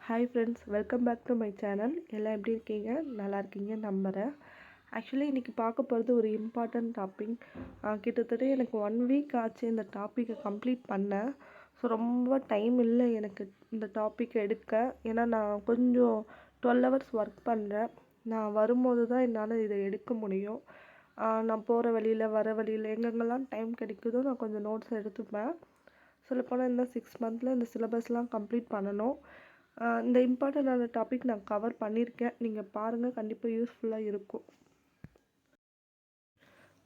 Hi friends, welcome back to my channel. எல்லாம் எப்படி இருக்கீங்க? நல்லா இருக்கீங்கன்னு நம்புகிறேன். ஆக்சுவலி இன்றைக்கி பார்க்க போகிறது ஒரு இம்பார்ட்டண்ட் டாபிக். கிட்டத்தட்ட எனக்கு 1 வீக் ஆச்சு இந்த டாப்பிக்கை கம்ப்ளீட் பண்ணேன். ஸோ ரொம்ப டைம் இல்லை எனக்கு இந்த டாப்பிக்கை எடுக்க. ஏன்னா நான் கொஞ்சம் 12 ஹவர்ஸ் ஒர்க் பண்ணுறேன். நான் வரும்போது தான் என்னால் இதை எடுக்க முடியும். நான் போகிற வழியில் வர வழியில் எங்கெங்கெல்லாம் டைம் கிடைக்குதோ நான் கொஞ்சம் நோட்ஸ் எடுத்துப்பேன். சொல்லப்போனால் இந்த 6 மந்தில் இந்த சிலபஸ்லாம் கம்ப்ளீட் பண்ணணும். இந்த இம்பார்ட்டண்டான டாபிக் நான் கவர் பண்ணியிருக்கேன். நீங்கள் பாருங்கள், கண்டிப்பாக யூஸ்ஃபுல்லாக இருக்கும்.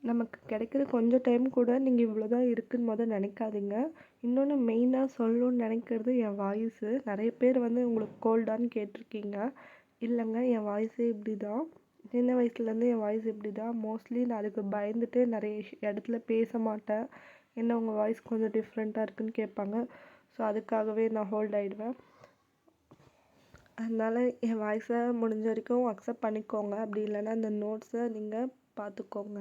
நமக்கு கிடைக்கிற கொஞ்சம் டைம் கூட நீங்கள் இவ்வளோ தான் இருக்குன்னு நினைக்காதீங்க. இன்னொன்று மெயினாக சொல்லணும்னு நினைக்கிறது என் வாய்ஸு. நிறைய பேர் உங்களுக்கு கோல்டான்னு கேட்டிருக்கீங்க. இல்லைங்க, என் வாய்ஸே இப்படி தான். சின்ன வயசுலேருந்து என் வாய்ஸ் இப்படி தான். மோஸ்ட்லி நான் அதுக்கு பயந்துட்டு நிறைய இடத்துல பேச மாட்டேன். என்ன உங்கள் வாய்ஸ் கொஞ்சம் டிஃப்ரெண்ட்டாக இருக்குதுன்னு கேட்பாங்க. ஸோ அதுக்காகவே நான் ஹோல்ட் ஆகிடுவேன். அதனால் என் வாய்ஸை முடிஞ்ச வரைக்கும் அக்செப்ட் பண்ணிக்கோங்க. அப்படி இல்லைன்னா இந்த நோட்ஸை நீங்கள் பார்த்துக்கோங்க.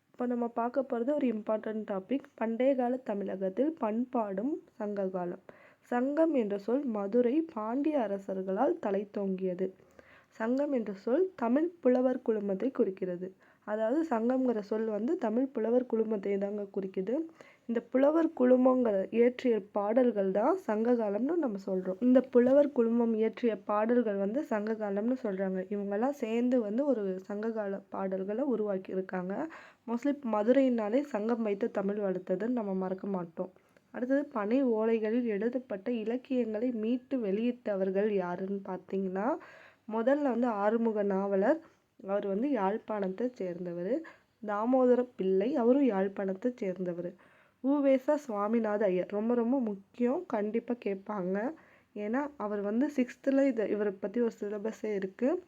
இப்போ நம்ம பார்க்க போகிறது ஒரு இம்பார்ட்டண்ட் டாபிக். பண்டைய கால தமிழகத்தில் பண்பாடும் சங்க காலம். சங்கம் என்ற சொல் மதுரை பாண்டிய அரசர்களால் தலைத்தோங்கியது. சங்கம் என்ற சொல் தமிழ் புலவர் குழுமத்தை குறிக்கிறது. அதாவது சங்கம்ங்கிற சொல் தமிழ் புலவர் குழுமத்தை தாங்க குறிக்குது. இந்த புலவர் குழுமங்கிற இயற்றிய பாடல்கள் தான் சங்க காலம்னு நம்ம சொல்கிறோம். இந்த புலவர் குழுமம் இயற்றிய பாடல்கள் சங்க காலம்னு சொல்கிறாங்க. இவங்கெல்லாம் சேர்ந்து ஒரு சங்ககால பாடல்களை உருவாக்கியிருக்காங்க. மோஸ்ட்லி மதுரையினாலே சங்கம் வைத்து தமிழ் வளர்த்ததுன்னு நம்ம மறக்க மாட்டோம். அடுத்தது, பனை ஓலைகளில் எழுதப்பட்ட இலக்கியங்களை மீட்டு வெளியிட்டவர்கள் யாருன்னு பார்த்தீங்கன்னா, முதல்ல ஆறுமுக நாவலர். அவர் யாழ்ப்பாணத்தை சேர்ந்தவர். தாமோதர பிள்ளை, அவரும் யாழ்ப்பாணத்தை சேர்ந்தவர். உவேசா சுவாமிநாத ஐயர், ரொம்ப ரொம்ப முக்கியம், கண்டிப்பாக கேட்பாங்க. ஏன்னா அவர் 6th இவரை பற்றி ஒரு சிலபஸே இருக்குது.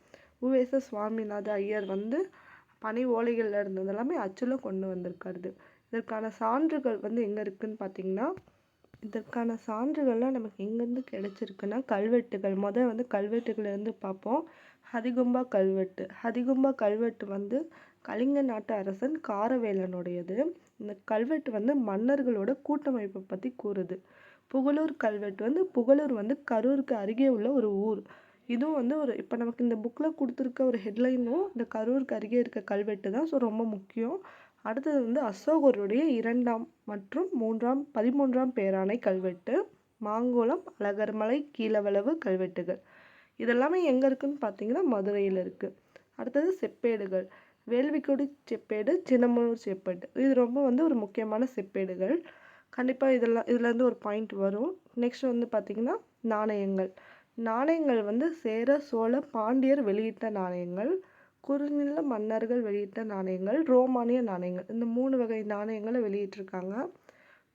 உவேசா சுவாமிநாத ஐயர் பனை ஓலைகளில் இருந்தது எல்லாமே அச்சில் கொண்டு வந்திருக்காரு. இதற்கான சான்றுகள் எங்கே இருக்குதுன்னு பார்த்தீங்கன்னா, இதற்கான சான்றுகள்லாம் நமக்கு எங்கேருந்து கிடைச்சிருக்குன்னா கல்வெட்டுகள். கல்வெட்டுகளிலிருந்து பார்ப்போம். ஹதிகும்பா கல்வெட்டு. ஹதிகும்பா கல்வெட்டு கலிங்க நாட்டு அரசன் காரவேலனுடையது. இந்த கல்வெட்டு மன்னர்களோட கூட்டமைப்பை பற்றி கூறுது. புகழூர் கல்வெட்டு புகழூர் கரூருக்கு அருகே உள்ள ஒரு ஊர். இதுவும் ஒரு இப்போ நமக்கு இந்த புக்கில் கொடுத்துருக்க ஒரு ஹெட்லைனும் இந்த கரூருக்கு அருகே இருக்க கல்வெட்டு தான். ஸோ ரொம்ப முக்கியம். அடுத்தது அசோகருடைய 2ஆம் மற்றும் 13ஆம் பேராணை கல்வெட்டு. மாங்குளம், அழகர்மலை, கீழவளவு கல்வெட்டுகள். இதெல்லாமே எங்கே இருக்குதுன்னு பார்த்தீங்கன்னா மதுரையில் இருக்குது. அடுத்தது செப்பேடுகள். வேள்விக்குடி செப்பேடு, சின்னமனூர் செப்பேடு. இது ரொம்ப ஒரு முக்கியமான செப்பேடுகள். கண்டிப்பாக இதுலேருந்து ஒரு பாயிண்ட் வரும். நெக்ஸ்ட் பார்த்திங்கன்னா நாணயங்கள். நாணயங்கள் சேர, சோழ, பாண்டியர் வெளியிட்ட நாணயங்கள், குறுநில மன்னர்கள் வெளியிட்ட நாணயங்கள், ரோமானிய நாணயங்கள். இந்த 3 வகை நாணயங்களை வெளியிட்டிருக்காங்க.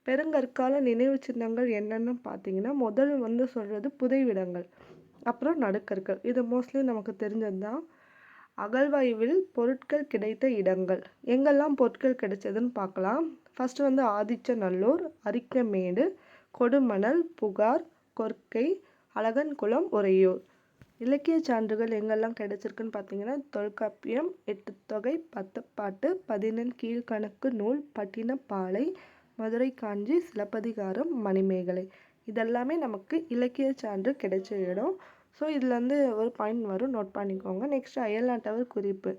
பெருங்கற்கால நினைவு சின்னங்கள் என்னென்னு பார்த்தீங்கன்னா, முதல் சொல்கிறது புதைவிடங்கள், அப்புறம் நடுக்கற்கள். இது மோஸ்ட்லி நமக்கு தெரிஞ்சது தான். அகழ்வாய்வில் பொருட்கள் கிடைத்த இடங்கள். எங்கெல்லாம் பொருட்கள் கிடைச்சதுன்னு பார்க்கலாம். ஃபஸ்ட்டு ஆதிச்சநல்லூர், அரிக்கமேடு, கொடுமணல், புகார், கொர்க்கை, அழகன்குளம், உறையூர். இலக்கிய சான்றுகள் எங்கெல்லாம் கிடைச்சிருக்குன்னு பார்த்தீங்கன்னா, தொல்காப்பியம், 8 தொகை, 10 பாட்டு, 11 கீழ்கணக்கு நூல், பட்டினப்பாலை, மதுரை காஞ்சி, சிலப்பதிகாரம், மணிமேகலை. இதெல்லாமே நமக்கு இலக்கிய சான்று கிடைச்ச இடம். ஸோ இதில் ஒரு பாயிண்ட் வரும், நோட் பண்ணிக்கோங்க. நெக்ஸ்ட், அயல்நாட்டவர் குறிப்பு.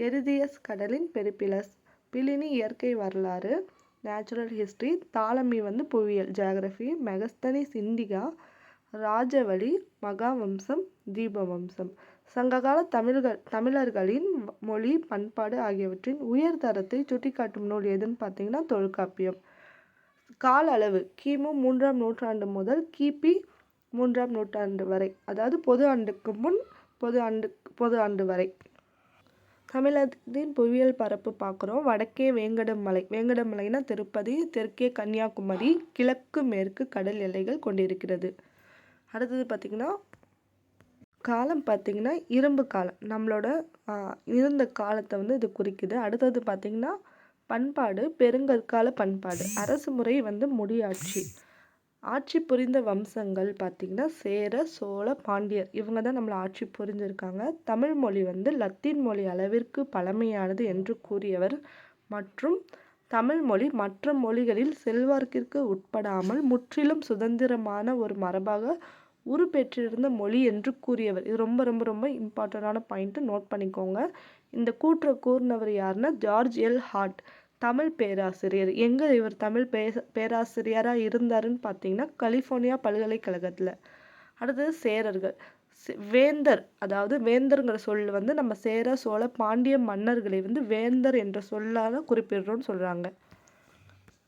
எரிதியஸ் கடலின் பெரிப்பிலஸ். பிலினி இயற்கை வரலாறு, நேச்சுரல் ஹிஸ்ட்ரி. தாலமி புவியியல், ஜியாகிரஃபி. மெகஸ்தனிஸ் இந்திகா, ராஜவழி, மகாவம்சம், தீபவம்சம். சங்ககால தமிழர்களின் மொழி, பண்பாடு ஆகியவற்றின் உயர்தரத்தை சுட்டிக்காட்டும் நூல் எதுன்னு பார்த்தீங்கன்னா தொல்காப்பியம். கால அளவு கிமு 3ஆம் நூற்றாண்டு முதல் கிபி 3ஆம் நூற்றாண்டு வரை, அதாவது பொது ஆண்டுக்கு முன் பொது ஆண்டு வரை. தமிழகத்தின் புவியியல் பரப்பு பார்க்குறோம். வடக்கே வேங்கடமலை. வேங்கடமலைனா திருப்பதி. தெற்கே கன்னியாகுமரி. கிழக்கு மேற்கு கடல் எல்லைகள் கொண்டிருக்கிறது. அடுத்தது பார்த்திங்கன்னா காலம் பார்த்திங்கன்னா இரும்பு காலம். நம்மளோட இருந்த காலத்தை இது குறிக்குது. அடுத்தது பார்த்திங்கன்னா பண்பாடு, பெருங்கற்கால பண்பாடு. அரசு முறை முடியாட்சி. ஆட்சி புரிந்த வம்சங்கள் பார்த்திங்கன்னா சேர, சோழ, பாண்டியர். இவங்க தான் நம்மளை ஆட்சி புரிஞ்சிருக்காங்க. தமிழ் மொழி லத்தீன் மொழி அளவிற்கு பழமையானது என்று கூறியவர் மற்றும் தமிழ் மொழி மற்ற மொழிகளில் செல்வாக்கிற்கு உட்படாமல் முற்றிலும் சுதந்திரமான ஒரு மரபாக உருப்பெற்றிருந்த மொழி என்று கூறியவர். இது ரொம்ப ரொம்ப ரொம்ப இம்பார்ட்டண்டான பாயிண்ட்டு, நோட் பண்ணிக்கோங்க. இந்த கூற்றை கூறினவர் யாருன்னா ஜார்ஜ் எல் ஹார்ட், தமிழ் பேராசிரியர். எங்கே இவர் தமிழ் பேராசிரியராக இருந்தாருன்னு பார்த்தீங்கன்னா கலிஃபோர்னியா பல்கலைக்கழகத்தில். அடுத்தது சேரர்கள். வேந்தர், அதாவது வேந்தர்ங்கிற சொல் வந்து நம்ம சேர சோழ பாண்டிய மன்னர்களை வந்து வேந்தர் என்ற சொல்லால் குறிப்பிடுறோம்னு சொல்கிறாங்க.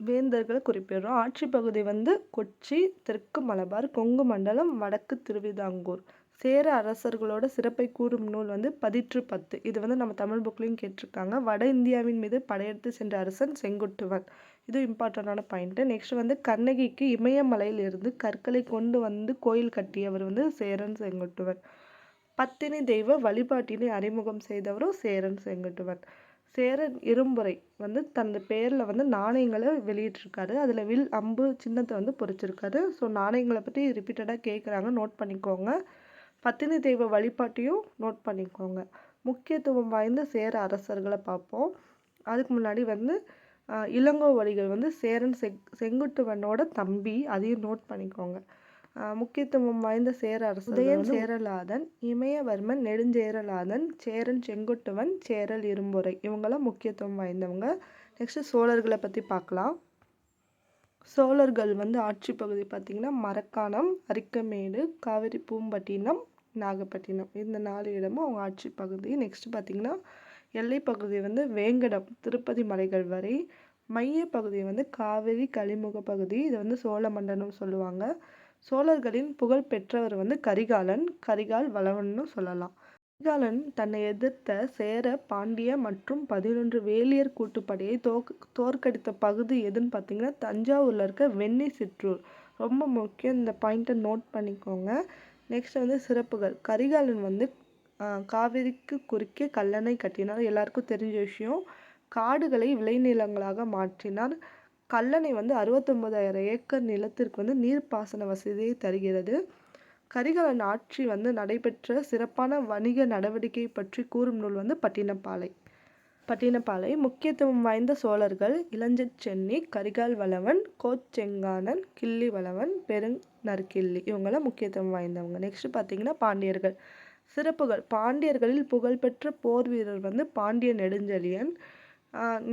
வேந்தர்களை குறிப்பிடுறோம். ஆட்சி பகுதி வந்து கொச்சி, தெற்கு மலபார், கொங்கு மண்டலம், வடக்கு திருவிதாங்கூர். சேர அரசர்களோட சிறப்பை கூறும் நூல் வந்து பதிற்று பத்து. இது வந்து நம்ம தமிழ் புக்லையும் கேட்டிருக்காங்க. வட இந்தியாவின் மீது படையெடுத்து சென்ற அரசன் செங்குட்டுவன். இது இம்பார்ட்டண்டான பாயிண்ட்டு. நெக்ஸ்ட் வந்து கண்ணகிக்கு இமயமலையில் இருந்து கற்களை கொண்டு வந்து கோயில் கட்டியவர் வந்து சேரன் செங்குட்டுவன். பத்தினி தெய்வ வழிபாட்டினை அறிமுகம் செய்தவரும் சேரன் செங்குட்டுவன். சேரன் இரும்புரை வந்து தனது பேரில் வந்து நாணயங்களை வெளியிட்டிருக்காரு. அதில் வில் அம்பு சின்னத்தை வந்து பொறிச்சிருக்காரு. ஸோ நாணயங்களை பற்றி ரிப்பீட்டடாக கேட்குறாங்க, நோட் பண்ணிக்கோங்க. பத்தினி தெய்வ வழிபாட்டையும் நோட் பண்ணிக்கோங்க. முக்கியத்துவம் வாய்ந்த சேர அரசர்களை பார்ப்போம். அதுக்கு முன்னாடி வந்து இளங்கோவடிகள் வந்து சேரன் செங்குட்டுவனோட தம்பி, அதையும் நோட் பண்ணிக்கோங்க. முக்கியத்துவம் வாய்ந்த சேர அரசர் உதயன் சேரலாதன், இமயவர்மன் நெடுஞ்சேரலாதன், சேரன் செங்குட்டுவன், சேரல் இரும்புரை. இவங்கெல்லாம் முக்கியத்துவம் வாய்ந்தவங்க. நெக்ஸ்ட் சோழர்களை பற்றி பார்க்கலாம். சோழர்கள் வந்து ஆட்சி பகுதி பார்த்திங்கன்னா மரக்காணம், அரிக்கமேடு, காவிரி பூம்பட்டினம், நாகப்பட்டினம். இந்த 4 இடமும் அவங்க ஆட்சி பகுதி. நெக்ஸ்ட் பார்த்திங்கன்னா எல்லை பகுதி வந்து வேங்கடம், திருப்பதி மலைகள் வரை. மைய பகுதி வந்து காவிரி கலிமுக பகுதி. இது வந்து சோழ மண்டலம் சொல்லுவாங்க. சோழர்களின் புகழ் பெற்றவர் வந்து கரிகாலன், கரிகால் வளவன்னு சொல்லலாம். கரிகாலன் தன்னை எதிர்த்த சேர, பாண்டிய மற்றும் 11 வேலியர் கூட்டுப்படையை தோற்கடித்த பகுதி எதுன்னு பார்த்தீங்கன்னா தஞ்சாவூரில் இருக்க வெண்ணி சிற்றூர். ரொம்ப முக்கியம், இந்த பாயிண்ட்டை நோட் பண்ணிக்கோங்க. நெக்ஸ்ட் வந்து சிறப்புகள். கரிகாலன் வந்து காவிரிக்கு குறுக்கே கல்லணை கட்டினார், எல்லாருக்கும் தெரிஞ்ச விஷயம். காடுகளை விளைநிலங்களாக மாற்றினார். கல்லணை வந்து 69,000 ஏக்கர் நிலத்திற்கு வந்து நீர்ப்பாசன வசதியை தருகிறது. கரிகாலன் ஆட்சி வந்து நடைபெற்ற சிறப்பான வணிக நடவடிக்கை பற்றி கூறும் நூல் வந்து பட்டினப்பாலை. முக்கியத்துவம் வாய்ந்த சோழர்கள் இளஞ்சென்னி, கரிகால் வளவன், கோச்செங்கானன், கிள்ளி வளவன், பெருநற்கிள்ளி. இவங்கெல்லாம் முக்கியத்துவம் வாய்ந்தவங்க. நெக்ஸ்ட் பார்த்தீங்கன்னா பாண்டியர்கள். சிறப்புகள். பாண்டியர்களில் புகழ்பெற்ற போர் வீரர் வந்து பாண்டிய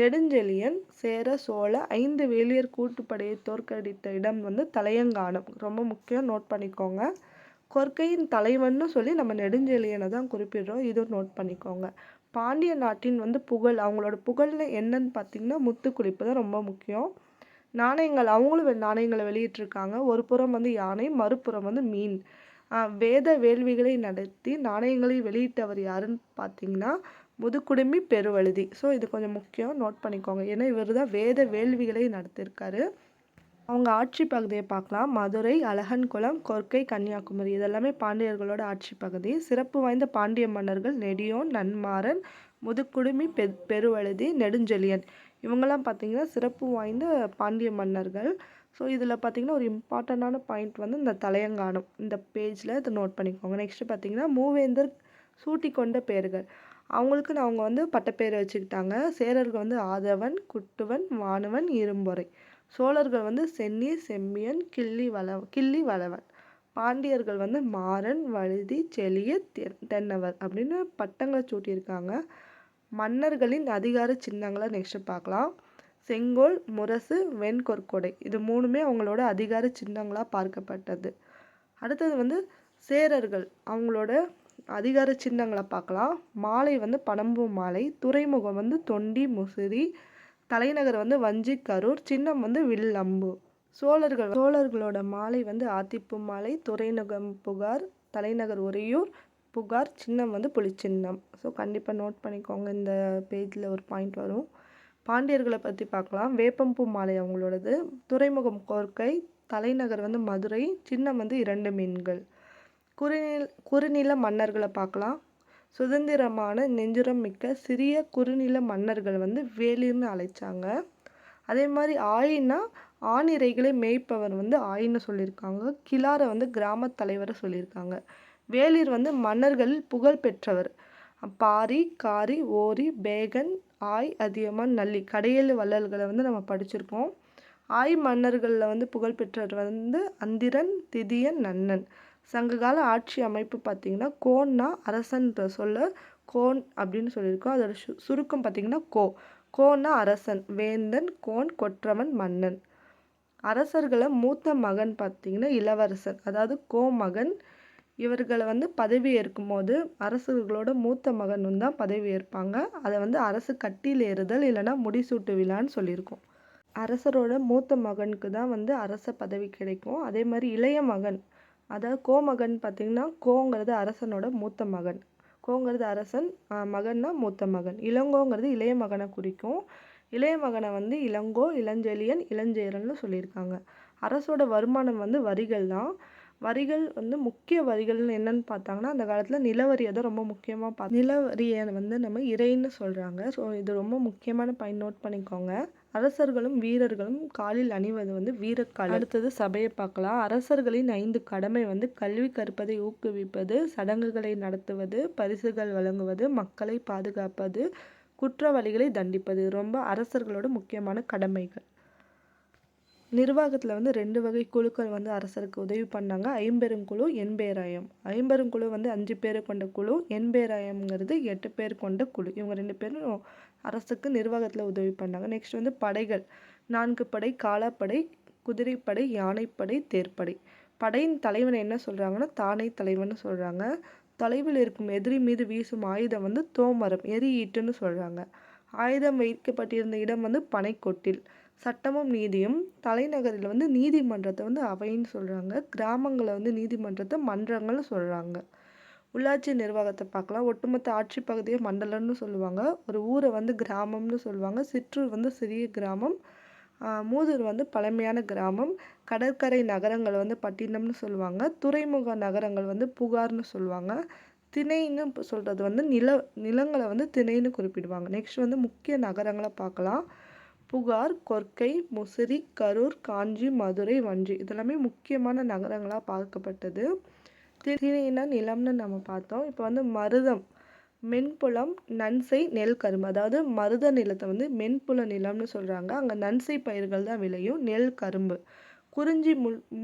நெடுஞ்செழியன் சேர சோழ 5 வேலியர் கூட்டுப்படையை தோற்கடித்த இடம் வந்து தலையங்கானம். ரொம்ப முக்கியம், நோட் பண்ணிக்கோங்க. கொற்கையின் தலைவன்னு சொல்லி நம்ம நெடுஞ்செழியனை தான் குறிப்பிடுறோம், இதுவும் நோட் பண்ணிக்கோங்க. பாண்டிய நாட்டின் வந்து புகழ், அவங்களோட புகழ்ல என்னன்னு பார்த்தீங்கன்னா முத்துக்குளிப்பு தான் ரொம்ப முக்கியம். நாணயங்கள், அவங்களும் நாணயங்களை வெளியிட்டிருக்காங்க. ஒரு புறம் வந்து யானை, மறுபுறம் வந்து மீன். வேத வேள்விகளை நடத்தி நாணயங்களை வெளியிட்டவர் யாருன்னு பார்த்தீங்கன்னா முதுகுடுமி பெருவழுதி. ஸோ இது கொஞ்சம் முக்கியம், நோட் பண்ணிக்கோங்க. ஏன்னா இவர் தான் வேத வேள்விகளை நடத்தியிருக்காரு. அவங்க ஆட்சி பகுதியை பார்க்கலாம். மதுரை, அழகன்குளம், கொர்க்கை, கன்னியாகுமரி. இதெல்லாமே பாண்டியர்களோட ஆட்சி பகுதி. சிறப்பு வாய்ந்த பாண்டிய மன்னர்கள் நெடியோன், நன்மாறன், முதுகுடுமி பெருவழுதி, நெடுஞ்செழியன். இவங்கெல்லாம் பார்த்தீங்கன்னா சிறப்பு வாய்ந்த பாண்டிய மன்னர்கள். ஸோ இதில் பார்த்தீங்கன்னா ஒரு இம்பார்ட்டண்டான பாயிண்ட் வந்து இந்த தலையங்கானம், இந்த பேஜில் இதை நோட் பண்ணிக்கோங்க. நெக்ஸ்ட்டு பார்த்தீங்கன்னா மூவேந்தர் சூட்டி கொண்ட பேர்கள். அவங்களுக்குன்னு அவங்க வந்து பட்டப்பேர் வச்சுக்கிட்டாங்க. சேரர்கள் வந்து ஆதவன், குட்டுவன், வானவன், இரும்பொறை. சோழர்கள் வந்து சென்னி, செம்மியன், கிள்ளி வளவன். பாண்டியர்கள் வந்து மாறன், வழுதி, செழிய, தென்னவர் அப்படின்னு பட்டங்களை சூட்டியிருக்காங்க. மன்னர்களின் அதிகார சின்னங்களை நெக்ஸ்ட் பார்க்கலாம். செங்கோல், முரசு, வெண்கொற்கொடை. இது 3மே அவங்களோட அதிகார சின்னங்களாக பார்க்கப்பட்டது. அடுத்தது வந்து சேரர்கள், அவங்களோட அதிகார சின்னங்களை பார்க்கலாம். மாலை வந்து பனம்பூ மாலை, துறைமுகம் வந்து தொண்டி முசிறி, தலைநகர் வந்து வஞ்சி கரூர், சின்னம் வந்து வில்லம்பு. சோழர்களோட மாலை வந்து ஆத்திப்பூ மாலை, துறைமுகம் புகார், தலைநகர் உறையூர், புகார், சின்னம் வந்து புலிச்சின்னம். ஸோ கண்டிப்பாக நோட் பண்ணிக்கோங்க, இந்த பேஜில் ஒரு பாயிண்ட் வரும். பாண்டியர்களை பற்றி பார்க்கலாம். வேப்பம்பூ மாலை அவங்களோடது, துறைமுகம் கொர்க்கை, தலைநகர் வந்து மதுரை, சின்னம் வந்து 2 மீன்கள். குறுநில மன்னர்களை பார்க்கலாம். சுதந்திரமான நெஞ்சுரம் மிக்க சிறிய குறுநில மன்னர்கள் வந்து வேலிர்னு அழைச்சாங்க. அதே மாதிரி ஆயினா ஆணிரைகளை மேய்ப்பவர் வந்து ஆயின்னு சொல்லியிருக்காங்க. கிளாரை வந்து கிராம தலைவரை சொல்லியிருக்காங்க. வேலிர் வந்து மன்னர்களில் புகழ் பெற்றவர். பாரி, காரி, ஓரி, பேகன், ஆய், அதியமான், நல்லி, கடையேழு வள்ளல்களை வந்து நம்ம படிச்சிருக்கோம். ஆய் மன்னர்களில் வந்து புகழ்பெற்றவர் வந்து அந்திரன், திதியன், நன்னன். சங்ககால ஆட்சி அமைப்பு பார்த்திங்கன்னா கோன்னா அரசன்ற சொல்ல கோன் அப்படின்னு சொல்லியிருக்கோம். அதோட சுருக்கம் பார்த்திங்கன்னா கோன்னா அரசன், வேந்தன், கோன் கொற்றவன், மன்னன். அரசர்களை மூத்த மகன் பார்த்திங்கன்னா இளவரசன், அதாவது கோமகன். இவர்களை வந்து பதவி ஏற்கும் போது அரசர்களோட மூத்த மகன் தான் பதவி ஏற்பாங்க. அதை வந்து அரசு கட்டியில் ஏறுதல் இல்லைன்னா முடிசூட்டு விழான்னு சொல்லியிருக்கோம். அரசரோட மூத்த மகனுக்கு தான் வந்து அரச பதவி கிடைக்கும். அதே மாதிரி இளைய மகன், அதாவது கோமகன் பார்த்திங்கன்னா கோங்கிறது அரசனோட மூத்த மகன், கோங்கிறது அரசன், மகன்னா மூத்த மகன். இளங்கோங்கிறது இளைய மகனை குறிக்கும். இளைய மகனை வந்து இளங்கோ, இளஞ்செழியன், இளஞ்சேரல்னு சொல்லியிருக்காங்க. அரசோட வருமானம் வந்து வரிகள் தான். வரிகள் வந்து முக்கிய வரிகள்னு என்னன்னு பார்த்தாங்கன்னா அந்த காலத்தில் நிலவரியை தான் ரொம்ப முக்கியமாக நிலவரியை வந்து நம்ம இறைன்னு சொல்கிறாங்க. ஸோ இது ரொம்ப முக்கியமான பாயிண்ட், நோட் பண்ணிக்கோங்க. அரசர்களும் வீரர்களும் காலில் அணிவது வந்து வீரக்கால். அடுத்தது சபையை பார்க்கலாம். அரசர்களின் 5 கடமை வந்து கல்வி கற்பதை ஊக்குவிப்பது, சடங்குகளை நடத்துவது, பரிசுகள் வழங்குவது, மக்களை பாதுகாப்பது, குற்றவாளிகளை தண்டிப்பது. ரொம்ப அரசர்களோட முக்கியமான கடமைகள். நிர்வாகத்தில் வந்து 2 வகை குழுக்கள் வந்து அரசருக்கு உதவி பண்ணாங்க. ஐம்பெருங்குழு, எண்பேராயம். ஐம்பெருங்குழு வந்து 5 பேரை கொண்ட குழு, எண்பேராயம்ங்கிறது 8 பேர் கொண்ட குழு. இவங்க 2 பேரும் அரசுக்கு நிர்வாகத்தில் உதவி பண்ணாங்க. நெக்ஸ்ட் வந்து படைகள். 4 படை: காலாப்படை, குதிரைப்படை, யானைப்படை, தேர்ப்படை. படையின் தலைவனை என்ன சொல்கிறாங்கன்னா தானை தலைவன் சொல்கிறாங்க. தொலைவில் இருக்கும் எதிரி மீது வீசும் ஆயுதம் வந்து தோமரம், எரி ஈட்டுன்னு சொல்கிறாங்க. ஆயுதம் வைக்கப்பட்டிருந்த இடம் வந்து பனைக்கொட்டில். சட்டமும் நீதியும். தலைநகரில் வந்து நீதிமன்றத்தை வந்து அவைன்னு சொல்கிறாங்க. கிராமங்களை வந்து நீதிமன்றத்தை மன்றங்கள்னு சொல்கிறாங்க. உள்ளாட்சி நிர்வாகத்தை பார்க்கலாம். ஒட்டுமொத்த ஆட்சி பகுதியை மண்டலம்னு சொல்லுவாங்க. ஒரு ஊரை வந்து கிராமம்னு சொல்லுவாங்க. சிற்றூர் வந்து சிறிய கிராமம். மூதூர் வந்து பழமையான கிராமம். கடற்கரை நகரங்கள் வந்து பட்டினம்னு சொல்லுவாங்க. துறைமுக நகரங்கள் வந்து புகார்னு சொல்லுவாங்க. திணைன்னு சொல்கிறது வந்து நிலங்களை வந்து திணைன்னு குறிப்பிடுவாங்க. நெக்ஸ்ட் வந்து முக்கிய நகரங்களை பார்க்கலாம். புகார், கொர்க்கை, முசிறி, கரூர், காஞ்சி, மதுரை, வஞ்சி இதெல்லாமே முக்கியமான நகரங்களாக பார்க்கப்பட்டது. திணைனா நிலம்னு நம்ம பார்த்தோம். இப்போ வந்து மருதம், மென்புலம், நன்சை, நெல், கரும்பு. அதாவது மருத நிலத்தை வந்து மென்புல நிலம்னு சொல்கிறாங்க. அங்கே நன்சை பயிர்கள் தான் விளையும், நெல், கரும்பு. குறிஞ்சி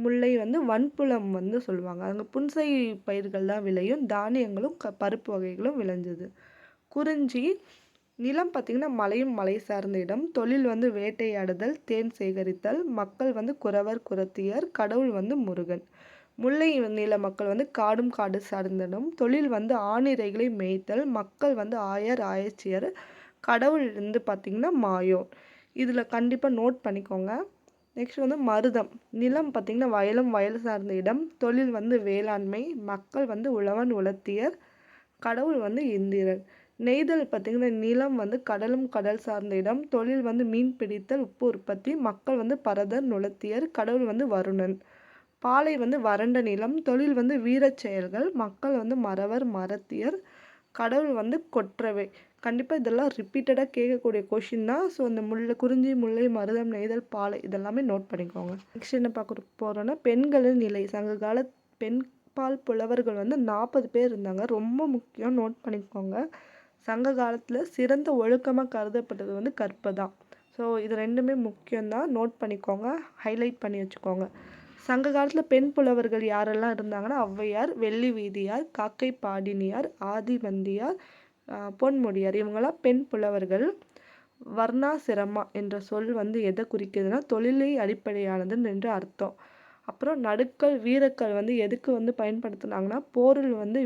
முல்லை வந்து வன்புலம் வந்து சொல்லுவாங்க. அங்கே புன்சை பயிர்கள் தான் விளையும், தானியங்களும் பருப்பு வகைகளும் விளைஞ்சது. குறிஞ்சி நிலம் பார்த்திங்கன்னா மலையும் மலை சார்ந்த இடம். தொழில் வந்து வேட்டையாடுதல், தேன் சேகரித்தல். மக்கள் வந்து குறவர், குறத்தியர். கடவுள் வந்து முருகன். முல்லை நில மக்கள் வந்து காடும் காடு சார்ந்த இடம். தொழில் வந்து ஆணிரைகளை மேய்த்தல். மக்கள் வந்து ஆயர், ஆயச்சியர். கடவுள் வந்து பார்த்திங்கன்னா மாயோன். இதில் கண்டிப்பாக நோட் பண்ணிக்கோங்க. நெக்ஸ்ட் வந்து மருதம். நிலம் பார்த்திங்கன்னா வயலும் வயல் சார்ந்த இடம். தொழில் வந்து வேளாண்மை. மக்கள் வந்து உழவன், உலத்தியர். கடவுள் வந்து இந்திரன். நெய்தல் பார்த்திங்கன்னா நிலம் வந்து கடலும் கடல் சார்ந்த இடம். தொழில் வந்து மீன் பிடித்தல், உப்பு உற்பத்தி. மக்கள் வந்து பரதர், நுளத்தியர். கடவுள் வந்து வருணன். பாலை வந்து வறண்ட நிலம். தொழில் வந்து வீரச் செயல்கள். மக்கள் வந்து மறவர், மறத்தியர். கடவுள் வந்து கொற்றவை. கண்டிப்பாக இதெல்லாம் ரிப்பீட்டடாக கேட்கக்கூடிய கொஷின் தான். ஸோ இந்த குறிஞ்சி, முல்லை, மருதம், நெய்தல், பாலை இதெல்லாமே நோட் பண்ணிக்கோங்க. நெக்ஸ்ட் என்ன பார்க்க போகிறோன்னா பெண்களின் நிலை. சங்ககால பெண் பால் புலவர்கள் வந்து 40 பேர் இருந்தாங்க. ரொம்ப முக்கியம், நோட் பண்ணிக்கோங்க. சங்க காலத்தில் சிறந்த ஒழுக்கமாக கருதப்பட்டது வந்து கற்பு தான். ஸோ இது ரெண்டுமே முக்கியம்தான், நோட் பண்ணிக்கோங்க, ஹைலைட் பண்ணி வச்சுக்கோங்க. சங்க காலத்தில் பெண் புலவர்கள் யாரெல்லாம் இருந்தாங்கன்னா ஔவையார், வெள்ளி வீதியார், காக்கை பாடினியார், ஆதிவந்தியார், பொன்முடியார். இவங்களாம் பெண் புலவர்கள். வர்ணாசிரமா என்ற சொல் வந்து எதை குறிக்குதுன்னா தொழிலை அடிப்படையானதுன்னு என்று அர்த்தம். அப்புறம் நடுக்கல், வீரக்கல் வந்து எதுக்கு வந்து பயன்படுத்தினாங்கன்னா போரில் வந்து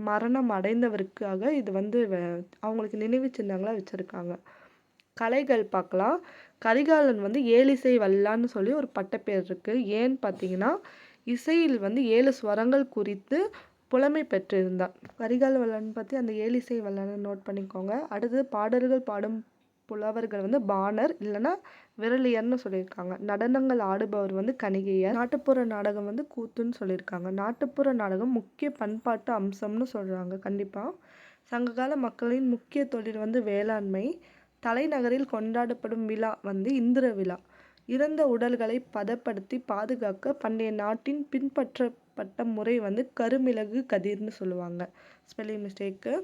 மரணம் அடைந்தவருக்காக இது வந்து அவங்களுக்கு நினைவு சின்னங்களாக வச்சுருக்காங்க. கலைகள் பார்க்கலாம். கரிகாலன் வந்து ஏழிசை வல்லான்னு சொல்லி ஒரு பட்டப்பேர் இருக்குது. ஏன்னு பார்த்தீங்கன்னா இசையில் வந்து 7 ஸ்வரங்கள் குறித்து புலமை பெற்றிருந்தார். கரிகால வல்லான்னு பற்றி அந்த ஏழிசை வல்லான்னு நோட் பண்ணிக்கோங்க. அடுத்து பாடல்கள் பாடும் புலவர்கள் வந்து பாணர் இல்லைன்னா விரலியர்னு சொல்லியிருக்காங்க. நடனங்கள் ஆடுபவர் வந்து கணிகையர். நாட்டுப்புற நாடகம் வந்து கூத்துன்னு சொல்லியிருக்காங்க. நாட்டுப்புற நாடகம் முக்கிய பண்பாட்டு அம்சம்னு சொல்கிறாங்க. கண்டிப்பாக சங்ககால மக்களின் முக்கிய தொழில் வந்து வேளாண்மை. தலைநகரில் கொண்டாடப்படும் விழா வந்து இந்திர விழா. இறந்த உடல்களை பதப்படுத்தி பாதுகாக்க பண்டைய நாட்டின் பின்பற்றப்பட்ட முறை வந்து கருமிளகு கதிர்னு சொல்லுவாங்க. Spelling mistake.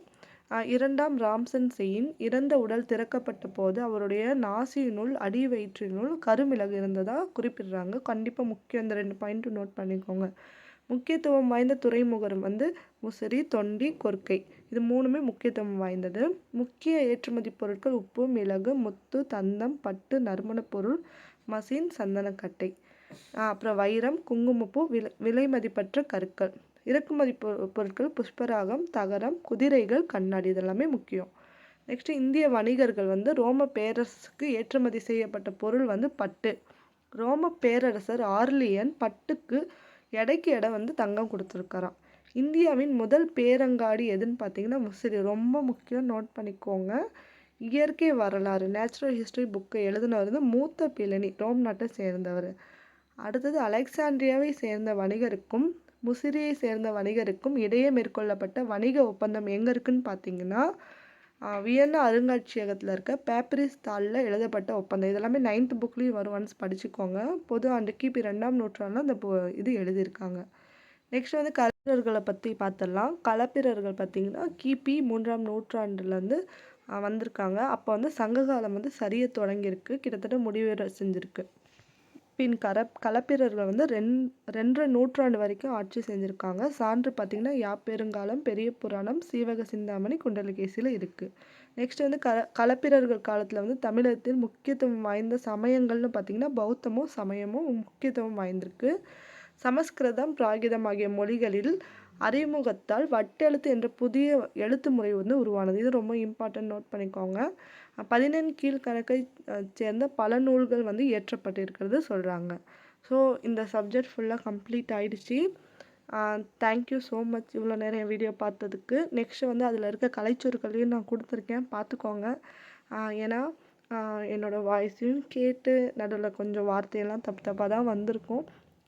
2ஆம் ராம்சன் செயின் இறந்த உடல் திறக்கப்பட்ட போது அவருடைய நாசியினுள் அடி வயிற்றினுள் கருமிளகு இருந்ததாக குறிப்பிடுறாங்க. கண்டிப்பாக முக்கியம், இந்த 2 பாயிண்ட்டும் நோட் பண்ணிக்கோங்க. முக்கியத்துவம் வாய்ந்த துறைமுகம் வந்து முசிறி, தொண்டி, கொர்க்கை. இது 3மே முக்கியத்துவம் வாய்ந்தது. முக்கிய ஏற்றுமதி பொருட்கள் உப்பு, மிளகு, முத்து, தந்தம், பட்டு, நறுமணப் பொருள், மசின், சந்தனக்கட்டை. அப்புறம் வைரம், குங்குமப்பூ, விலை மதிப்பற்ற கற்கள். இறக்குமதி பொருட்கள் புஷ்பராகம், தகரம், குதிரைகள், கண்ணாடி. இதெல்லாமே முக்கியம். நெக்ஸ்ட் இந்திய வணிகர்கள் வந்து ரோம பேரரசுக்கு ஏற்றுமதி செய்யப்பட்ட பொருள் வந்து பட்டு. ரோம பேரரசர் ஆர்லியன் பட்டுக்கு எடைக்கு எடை வந்து தங்கம் கொடுத்துருக்காராம். இந்தியாவின் முதல் பேரங்காடி எதுன்னு பார்த்தீங்கன்னா முசிறி. ரொம்ப முக்கியம், நோட் பண்ணிக்கோங்க. இயற்கை வரலாறு நேச்சுரல் ஹிஸ்டரி புக்கை எழுதினவர் வந்து மூத்த பிளினி, ரோம் நாட்டை சேர்ந்தவர். அடுத்தது அலெக்சாண்ட்ரியாவை சேர்ந்த வணிகருக்கும் முசிறியை சேர்ந்த வணிகருக்கும் இடையே மேற்கொள்ளப்பட்ட வணிக ஒப்பந்தம் எங்கே இருக்குன்னு பார்த்தீங்கன்னா வியன்னா அருங்காட்சியகத்தில் இருக்க பேப்பரிஸ் தாளில் எழுதப்பட்ட ஒப்பந்தம். இதெல்லாமே 9th புக்லேயும் வரும், ஒன்ஸ் படிச்சுக்கோங்க. பொது ஆண்டு கிபி 2ஆம் நூற்றாண்டில் அந்த இது எழுதியிருக்காங்க. நெக்ஸ்ட் வந்து களப்பிரர்களை பற்றி பார்த்துடலாம். களப்பிரர்கள் பார்த்திங்கன்னா கிபி 3ஆம் நூற்றாண்டுலேருந்து வந்திருக்காங்க. அப்போ வந்து சங்ககாலம் வந்து சரிய தொடங்கியிருக்கு, கிட்டத்தட்ட முடிவு செஞ்சுருக்கு. பின் களப்பிரர்கள் வந்து 2.5 நூற்றாண்டு வரைக்கும் ஆட்சி செஞ்சுருக்காங்க. சான்று பார்த்திங்கன்னா யாப்பெருங்காலம், பெரிய புராணம், சீவக சிந்தாமணி, குண்டலகேசியில் இருக்குது. நெக்ஸ்ட் வந்து களப்பிரர்கள் காலத்தில் வந்து தமிழகத்தில் முக்கியத்துவம் வாய்ந்த சமயங்கள்னு பார்த்திங்கன்னா பௌத்தமும் சமயமும் முக்கியத்துவம் வாய்ந்திருக்கு. சமஸ்கிருதம், பிராகிதம் ஆகிய மொழிகளில் அறிமுகத்தால் வட்டெழுத்து என்ற புதிய எழுத்து முறை வந்து உருவானது. இது ரொம்ப இம்பார்ட்டன்ட், நோட் பண்ணிக்கோங்க. 17 கீழ்கணக்கை சேர்ந்த பல நூல்கள் வந்து இயற்றப்பட்டிருக்கிறது சொல்கிறாங்க. ஸோ இந்த சப்ஜெக்ட் ஃபுல்லாக கம்ப்ளீட் ஆகிடுச்சு. தேங்க்யூ ஸோ மச் இவ்வளோ நேரம் என் வீடியோ பார்த்ததுக்கு. நெக்ஸ்ட்டு வந்து அதில் இருக்க கலைச்சொற்களையும் நான் கொடுத்துருக்கேன், பார்த்துக்கோங்க. ஏன்னா என்னோடய வாய்ஸையும் கேட்டு நடுவில் கொஞ்சம் வார்த்தையெல்லாம் தப்பு தப்பாக தான் வந்திருக்கும்.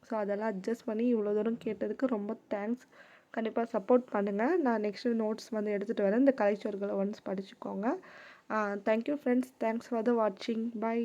ஸோ அதெல்லாம் அட்ஜஸ்ட் பண்ணி இவ்வளோ தூரம் கேட்டதுக்கு ரொம்ப தேங்க்ஸ். கண்டிப்பாக சப்போர்ட் பண்ணுங்கள். நான் நெக்ஸ்ட்டு நோட்ஸ் வந்து எடுத்துகிட்டு வரேன். இந்த கலைச்சொற்களை ஒன்ஸ் படிச்சுக்கோங்க. Thank you friends. Thanks for the வாட்சிங். பை.